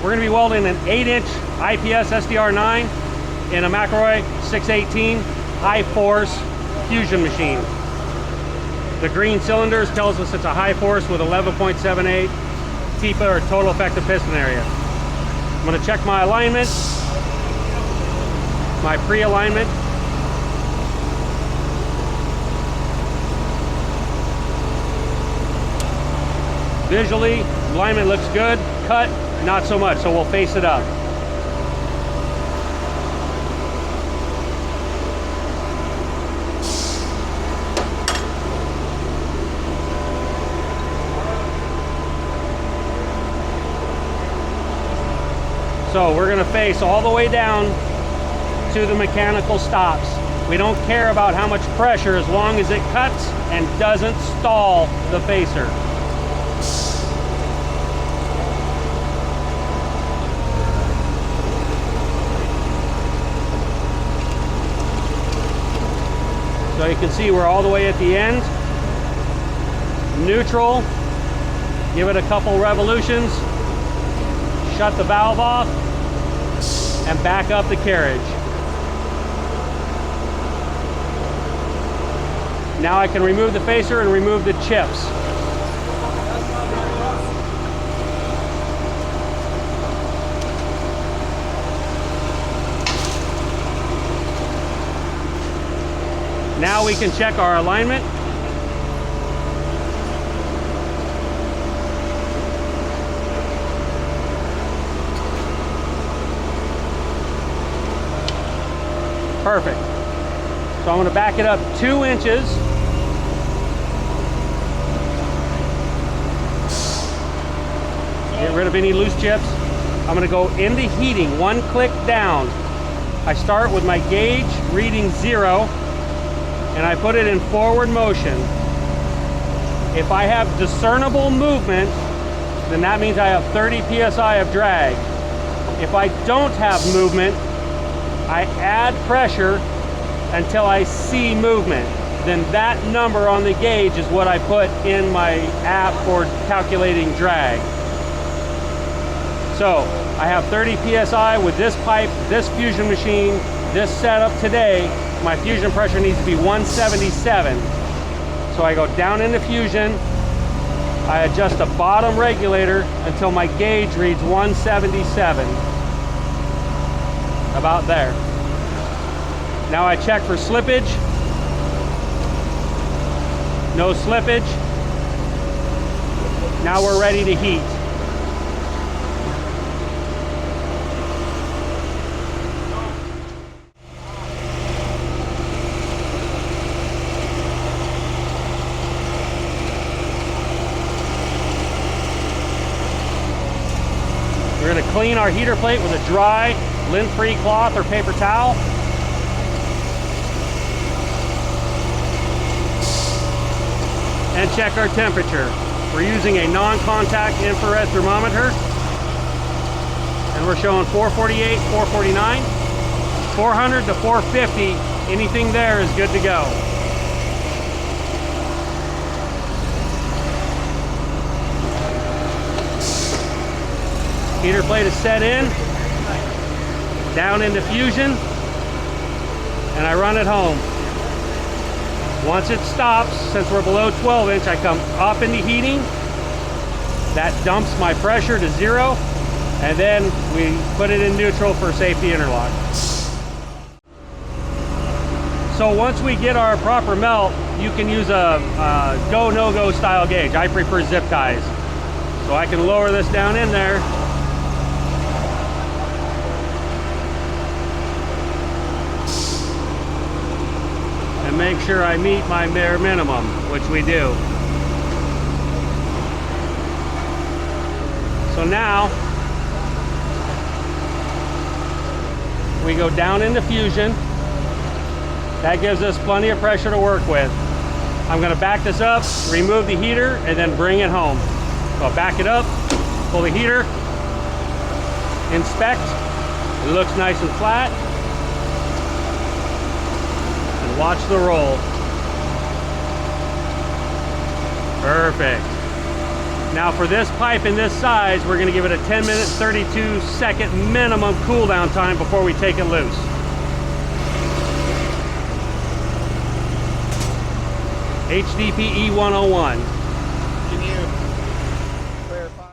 We're going to be welding an 8-inch IPS SDR9 in a McElroy 618 high force fusion machine. The green cylinders tells us it's a high force with 11.78 TPA, or total effective piston area. I'm going to check my alignment, my pre-alignment. Visually, alignment looks good. Cut, not so much, so we'll face it up. So we're going to face all the way down to the mechanical stops. We don't care about how much pressure as long as it cuts and doesn't stall the facer. So you can see we're all the way at the end. Neutral, give it a couple revolutions, shut the valve off, and back up the carriage. Now I can remove the facer and remove the chips. Now we can check our alignment. Perfect. So I'm going to back it up 2 inches. Get rid of any loose chips. I'm going to go into heating, 1 click down. I start with my gauge reading 0. And I put it in forward motion. If I have discernible movement, then that means I have 30 psi of drag. If I don't have movement, I add pressure until I see movement. Then that number on the gauge is what I put in my app for calculating drag. So I have 30 psi with this pipe, this fusion machine, this setup today. My fusion pressure needs to be 177. So I go down into fusion, I adjust the bottom regulator until my gauge reads 177. About there. Now I check for slippage. No slippage. Now we're ready to heat. We're going to clean our heater plate with a dry, lint-free cloth or paper towel. And check our temperature. We're using a non-contact infrared thermometer. And we're showing 448, 449, 400 to 450. Anything there is good to go. Heater plate is set in, down into fusion, and I run it home. Once it stops, since we're below 12 inch, I come up into heating. That dumps my pressure to 0, and then we put it in neutral for safety interlock. So once we get our proper melt, you can use a go, no-go style gauge. I prefer zip ties. So I can lower this down in there. And make sure I meet my bare minimum, which we do. So now, we go down into fusion. That gives us plenty of pressure to work with. I'm going to back this up, remove the heater, and then bring it home. So I'll back it up, pull the heater, inspect. It looks nice and flat. And watch the roll. Perfect. Now for this pipe in this size, we're going to give it a 10-minute, 32-second minimum cool down time before we take it loose. HDPE 101.